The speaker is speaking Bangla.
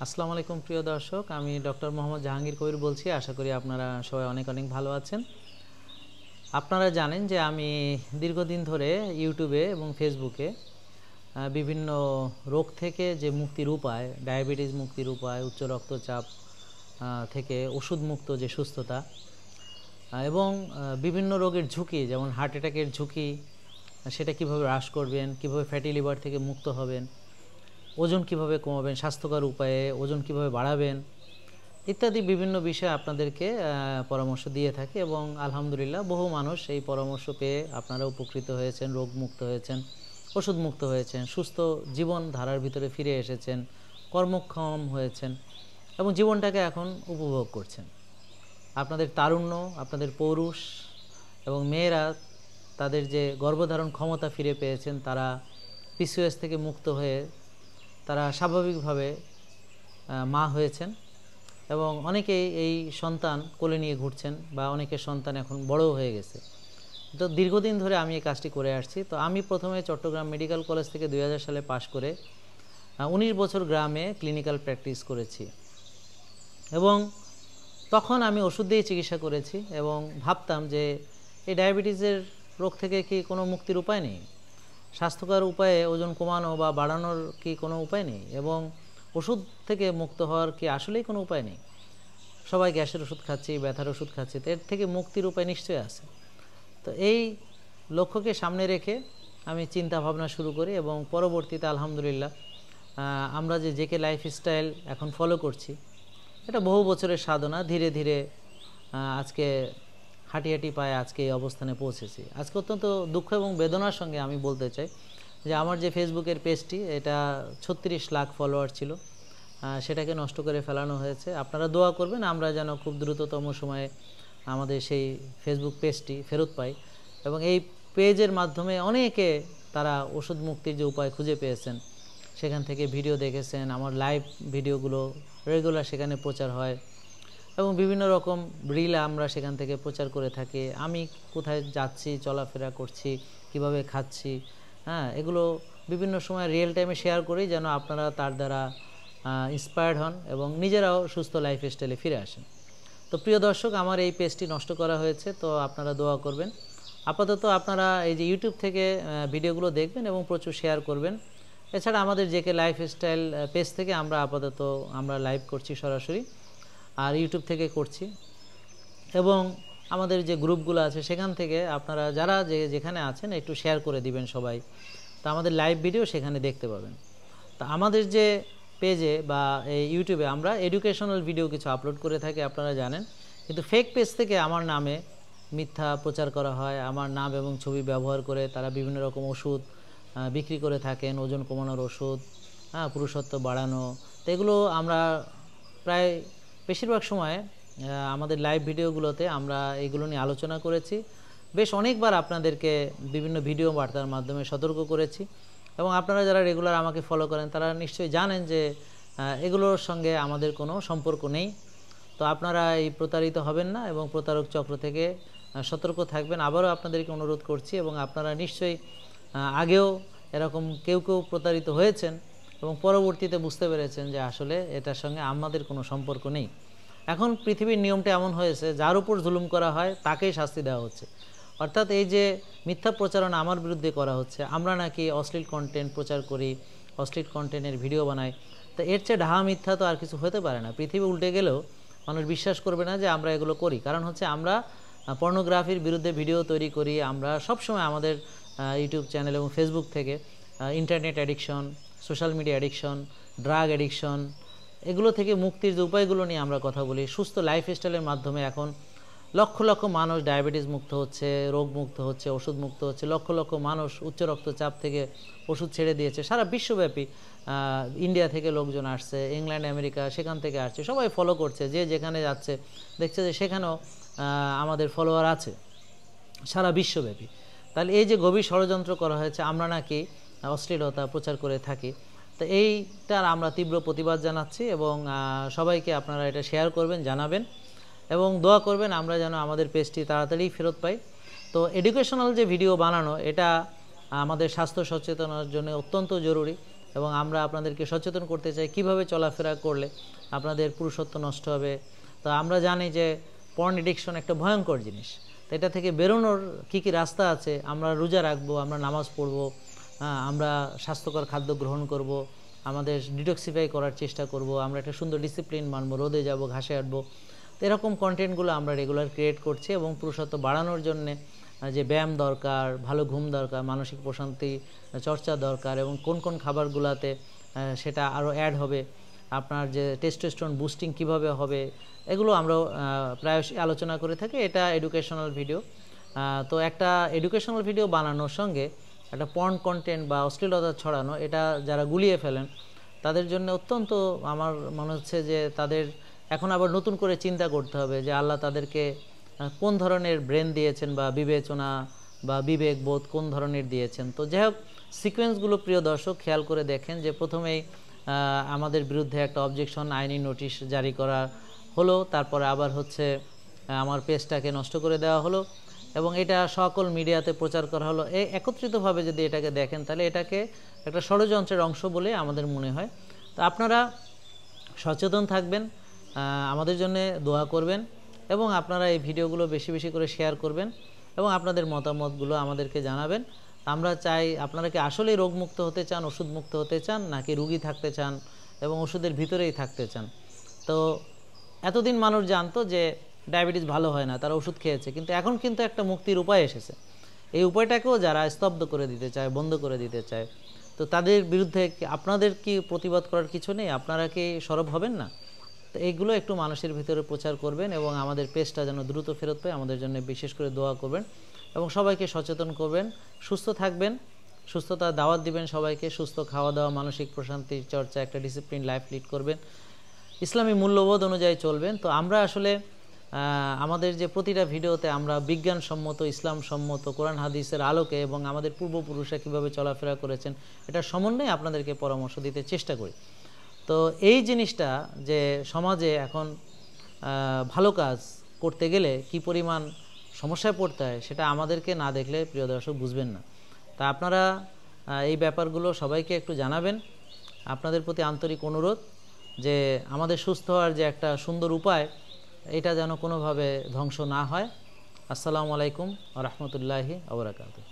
আসসালামু আলাইকুম প্রিয় দর্শক, আমি ডক্টর মোহাম্মদ জাহাঙ্গীর কবির বলছি। আশা করি আপনারা সবাই অনেক অনেক ভালো আছেন। আপনারা জানেন যে আমি দীর্ঘদিন ধরে ইউটিউবে এবং ফেসবুকে বিভিন্ন রোগ থেকে যে মুক্তির উপায়, ডায়াবেটিস মুক্তির উপায়, উচ্চ রক্তচাপ থেকে ওষুধ মুক্ত যে সুস্থতা এবং বিভিন্ন রোগের ঝুঁকি, যেমন হার্ট অ্যাটাকের ঝুঁকি, সেটা কিভাবে হ্রাস করবেন, কিভাবে ফ্যাটি লিভার থেকে মুক্ত হবেন, ওজন কিভাবে কমাবেন, স্বাস্থ্যকর উপায়ে ওজন কিভাবে বাড়াবেন ইত্যাদি বিভিন্ন বিষয়ে আপনাদেরকে পরামর্শ দিয়ে থাকি এবং আলহামদুলিল্লাহ বহু মানুষ এই পরামর্শ পেয়ে আপনারা উপকৃত হয়েছেন, রোগমুক্ত হয়েছেন, ওষুধমুক্ত হয়েছেন, সুস্থ জীবন ধারার ভিতরে ফিরে এসেছেন, কর্মক্ষম হয়েছেন এবং জীবনটাকে এখন উপভোগ করছেন। আপনাদের তারুণ্য, আপনাদের পৌরুষ এবং মেয়েরা তাদের যে গর্ভধারণ ক্ষমতা ফিরে পেয়েছেন, তারা পিসিওএস থেকে মুক্ত হয়ে তারা স্বাভাবিকভাবে মা হয়েছেন এবং অনেকেই এই সন্তান কোলে নিয়ে ঘুরছেন বা অনেকের সন্তান এখন বড় হয়ে গেছে। তো দীর্ঘদিন ধরে আমি এই কাজটি করে আসছি। তো আমি প্রথমে চট্টগ্রাম মেডিকেল কলেজ থেকে 2000 সালে পাশ করে 19 বছর গ্রামে ক্লিনিক্যাল প্র্যাকটিস করেছি এবং তখন আমি ওষুধ দিয়ে চিকিৎসা করেছি এবং ভাবতাম যে এই ডায়াবেটিসের রোগ থেকে কি কোনো মুক্তির উপায় নেই, স্বাস্থ্যকর উপায়ে ওজন কমানো বা বাড়ানোর কি কোনো উপায় নেই এবং ওষুধ থেকে মুক্ত হওয়ার কি আসলেই কোনো উপায় নেই। সবাই গ্যাসের ওষুধ খাচ্ছি, ব্যথার ওষুধ খাচ্ছি, তো এর থেকে মুক্তির উপায় নিশ্চয়ই আছে। তো এই লক্ষ্যকে সামনে রেখে আমি চিন্তা ভাবনা শুরু করি এবং পরবর্তীতে আলহামদুলিল্লাহ আমরা যে জেকে লাইফস্টাইল এখন ফলো করছি, এটা বহু বছরের সাধনা, ধীরে ধীরে আজকে হাঁটি হাঁটি পায়ে আজকে এই অবস্থানে পৌঁছেছি। আজকে অত্যন্ত দুঃখ এবং বেদনার সঙ্গে আমি বলতে চাই যে আমার যে ফেসবুকের পেজটি, এটা 36 লাখ ফলোয়ার ছিল, সেটাকে নষ্ট করে ফেলানো হয়েছে। আপনারা দোয়া করবেন আমরা যেন খুব দ্রুততম সময়ে আমাদের সেই ফেসবুক পেজটি ফেরত পাই এবং এই পেজের মাধ্যমে অনেকে তারা ওষুধ মুক্তির যে উপায় খুঁজে পেয়েছেন, সেখান থেকে ভিডিও দেখেছেন, আমার লাইভ ভিডিওগুলো রেগুলার সেখানে প্রচার হয় এবং বিভিন্ন রকম রিল আমরা সেখান থেকে প্রচার করে থাকি। আমি কোথায় যাচ্ছি, চলাফেরা করছি, কিভাবে খাচ্ছি, এগুলো বিভিন্ন সময় রিয়েল টাইমে শেয়ার করি যেন আপনারা তার দ্বারা ইন্সপায়ার্ড হন এবং নিজেরাও সুস্থ লাইফস্টাইলে ফিরে আসেন। তো প্রিয় দর্শক, আমার এই পেজটি নষ্ট করা হয়েছে, তো আপনারা দোয়া করবেন। আপাতত আপনারা এই যে ইউটিউব থেকে ভিডিওগুলো দেখবেন এবং প্রচুর শেয়ার করবেন। এছাড়া আমাদের জেকে লাইফস্টাইল পেজ থেকে আমরা লাইভ করছি সরাসরি, আর ইউটিউব থেকে করছি এবং আমাদের যে গ্রুপগুলো আছে সেখান থেকে আপনারা যারা যেখানে আছেন একটু শেয়ার করে দিবেন সবাই, তো আমাদের লাইভ ভিডিও সেখানে দেখতে পাবেন। তো আমাদের যে পেজে বা এই ইউটিউবে আমরা এডুকেশনাল ভিডিও কিছু আপলোড করে থাকি, আপনারা জানেন, কিন্তু ফেক পেজ থেকে আমার নামে মিথ্যা প্রচার করা হয়। আমার নাম এবং ছবি ব্যবহার করে তারা বিভিন্ন রকম ওষুধ বিক্রি করে থাকেন, ওজন কমানোর ওষুধ, পুরুষত্ব বাড়ানো। তো এগুলো আমরা প্রায় বেশিরভাগ সময় আমাদের লাইভ ভিডিওগুলোতে আমরা এগুলো নিয়ে আলোচনা করেছি। বেশ অনেকবার আপনাদেরকে বিভিন্ন ভিডিও বার্তার মাধ্যমে সতর্ক করেছি এবং আপনারা যারা রেগুলার আমাকে ফলো করেন তারা নিশ্চয়ই জানেন যে এগুলোর সঙ্গে আমাদের কোনো সম্পর্ক নেই। তো আপনারা এই প্রতারিত হবেন না এবং প্রতারক চক্র থেকে সতর্ক থাকবেন, আবারও আপনাদেরকে অনুরোধ করছি। এবং আপনারা নিশ্চয়ই আগেও এরকম কেউ কেউ প্রতারিত হয়েছেন এবং পরবর্তীতে বুঝতে পেরেছেন যে আসলে এটার সঙ্গে আমাদের কোনো সম্পর্ক নেই। এখন পৃথিবীর নিয়মটা এমন হয়েছে, যার উপর জুলুম করা হয় তাকেই শাস্তি দেওয়া হচ্ছে। অর্থাৎ এই যে মিথ্যা প্রচারণা আমার বিরুদ্ধে করা হচ্ছে, আমরা নাকি অশ্লীল কন্টেন্ট প্রচার করি, অশ্লীল কন্টেন্টের ভিডিও বানাই, তো এর চেয়ে ঢাহা মিথ্যা তো আর কিছু হতে পারে না। পৃথিবী উল্টে গেলেও মানুষ বিশ্বাস করবে না যে আমরা এগুলো করি, কারণ হচ্ছে আমরা পর্নোগ্রাফির বিরুদ্ধে ভিডিও তৈরি করি। আমরা সবসময় আমাদের ইউটিউব চ্যানেল এবং ফেসবুক থেকে internet addiction, social media addiction, drug addiction, এগুলো থেকে মুক্তির যে উপায়গুলো নিয়ে আমরা কথা বলি। সুস্থ লাইফস্টাইলের মাধ্যমে এখন লক্ষ লক্ষ মানুষ ডায়াবেটিস মুক্ত হচ্ছে, রোগ মুক্ত হচ্ছে, ওষুধ মুক্ত হচ্ছে। লক্ষ লক্ষ মানুষ উচ্চ রক্তচাপ থেকে ওষুধ ছেড়ে দিয়েছে। সারা বিশ্বব্যাপী ইন্ডিয়া থেকে লোকজন আসছে, ইংল্যান্ড, আমেরিকা, সেখান থেকে আসছে, সবাই ফলো করছে। যে যেখানে যাচ্ছে দেখছে যে সেখানেও আমাদের ফলোয়ার আছে সারা বিশ্বব্যাপী। তাহলে এই যে গভীর ষড়যন্ত্র করা হয়েছে, আমরা নাকি অশ্লীলতা প্রচার করে থাকি, তো এইটার আমরা তীব্র প্রতিবাদ জানাচ্ছি এবং সবাইকে আপনারা এটা শেয়ার করবেন, জানাবেন এবং দোয়া করবেন আমরা যেন আমাদের পেজটি তাড়াতাড়ি ফেরত পাই। তো এডুকেশনাল যে ভিডিও বানানো, এটা আমাদের স্বাস্থ্য সচেতনার জন্য অত্যন্ত জরুরি এবং আমরা আপনাদেরকে সচেতন করতে চাই কিভাবে চলাফেরা করলে আপনাদের পুরুষত্ব নষ্ট হবে। তো আমরা জানি যে পর্ন এডিকশন একটা ভয়ঙ্কর জিনিস, তো এটা থেকে বেরোনোর কী কী রাস্তা আছে, আমরা রোজা রাখবো, আমরা নামাজ পড়বো, আমরা স্বাস্থ্যকর খাদ্য গ্রহণ করব, আমাদের ডিটক্সিফাই করার চেষ্টা করব, আমরা একটা সুন্দর ডিসিপ্লিন মানবো, রোদে যাব, ঘাসে হাঁটবো। তো এরকম কন্টেন্টগুলো আমরা রেগুলার ক্রিয়েট করছি এবং পুরুষত্ব বাড়ানোর জন্যে যে ব্যায়াম দরকার, ভালো ঘুম দরকার, মানসিক প্রশান্তি চর্চা দরকার এবং কোন কোন খাবারগুলোতে সেটা আরও অ্যাড হবে, আপনার যে টেস্টোস্টেরন বুস্টিং কিভাবে হবে, এগুলো আমরা প্রায়শই আলোচনা করে থাকি। এটা এডুকেশনাল ভিডিও। তো একটা এডুকেশনাল ভিডিও বানানোর সঙ্গে একটা পর্ন কন্টেন্ট বা অশ্লীলতা ছড়ানো, এটা যারা গুলিয়ে ফেলেন তাদের জন্য অত্যন্ত, আমার মনে হচ্ছে যে তাদের এখন আবার নতুন করে চিন্তা করতে হবে যে আল্লাহ তাদেরকে কোন ধরনের ব্রেন দিয়েছেন বা বিবেচনা বা বিবেক বোধ কোন ধরনের দিয়েছেন। তো যাই হোক, সিকোয়েন্সগুলো প্রিয় দর্শক খেয়াল করে দেখেন যে প্রথমেই আমাদের বিরুদ্ধে একটা অবজেকশন আইনি নোটিশ জারি করা হলো, তারপরে আবার হচ্ছে আমার পেজটাকে নষ্ট করে দেওয়া হলো এবং এটা সকল মিডিয়াতে প্রচার করা হলো। একত্রিতভাবে যদি এটাকে দেখেন তাহলে এটাকে একটা ষড়যন্ত্রের অংশ বলে আমাদের মনে হয়। তো আপনারা সচেতন থাকবেন, আমাদের জন্য দোয়া করবেন এবং আপনারা এই ভিডিওগুলো বেশি বেশি করে শেয়ার করবেন এবং আপনাদের মতামতগুলো আমাদেরকে জানাবেন। আমরা চাই আপনারা কি আসলেই রোগমুক্ত হতে চান, ওষুধ মুক্ত হতে চান, নাকি রুগী থাকতে চান এবং ওষুধের ভিতরেই থাকতে চান। তো এতদিন মানুষ জানতো যে ডায়াবেটিস ভালো হয় না, তারা ওষুধ খেয়েছে, কিন্তু এখন কিন্তু একটা মুক্তির উপায় এসেছে। এই উপায়টাকেও যারা স্তব্ধ করে দিতে চায়, বন্ধ করে দিতে চায়, তো তাদের বিরুদ্ধে আপনাদের কি প্রতিবাদ করার কিছু নেই? আপনারা কি সরব হবেন না? তো এইগুলো একটু মানুষের ভিতরে প্রচার করবেন এবং আমাদের পেজটা যেন দ্রুত ফেরত পায় আমাদের জন্য বিশেষ করে দোয়া করবেন এবং সবাইকে সচেতন করবেন। সুস্থ থাকবেন, সুস্থতার দাওয়াত দিবেন সবাইকে, সুস্থ খাওয়া দাওয়া, মানসিক প্রশান্তির চর্চা, একটা ডিসিপ্লিন লাইফ লিড করবেন, ইসলামী মূল্যবোধ অনুযায়ী চলবেন। তো আমরা আসলে আমাদের যে প্রতিটা ভিডিওতে আমরা বিজ্ঞানসম্মত, ইসলাম সম্মত, কোরআন হাদিসের আলোকে এবং আমাদের পূর্বপুরুষরা কীভাবে চলাফেরা করেছেন এটা সমন্বয়ে আপনাদেরকে পরামর্শ দিতে চেষ্টা করি। তো এই জিনিসটা যে সমাজে এখন ভালো কাজ করতে গেলে কি পরিমাণ সমস্যায় পড়তে হয় সেটা আমাদেরকে না দেখলে প্রিয় দর্শক বুঝবেন না। তা আপনারা এই ব্যাপারগুলো সবাইকে একটু জানাবেন। আপনাদের প্রতি আন্তরিক অনুরোধ যে আমাদের সুস্থ হওয়ার যে একটা সুন্দর উপায়, এটা যেন কোনোভাবে ধ্বংস না হয়। আসসালামু আলাইকুম ওয়া রাহমাতুল্লাহি ওয়া বারাকাতুহু।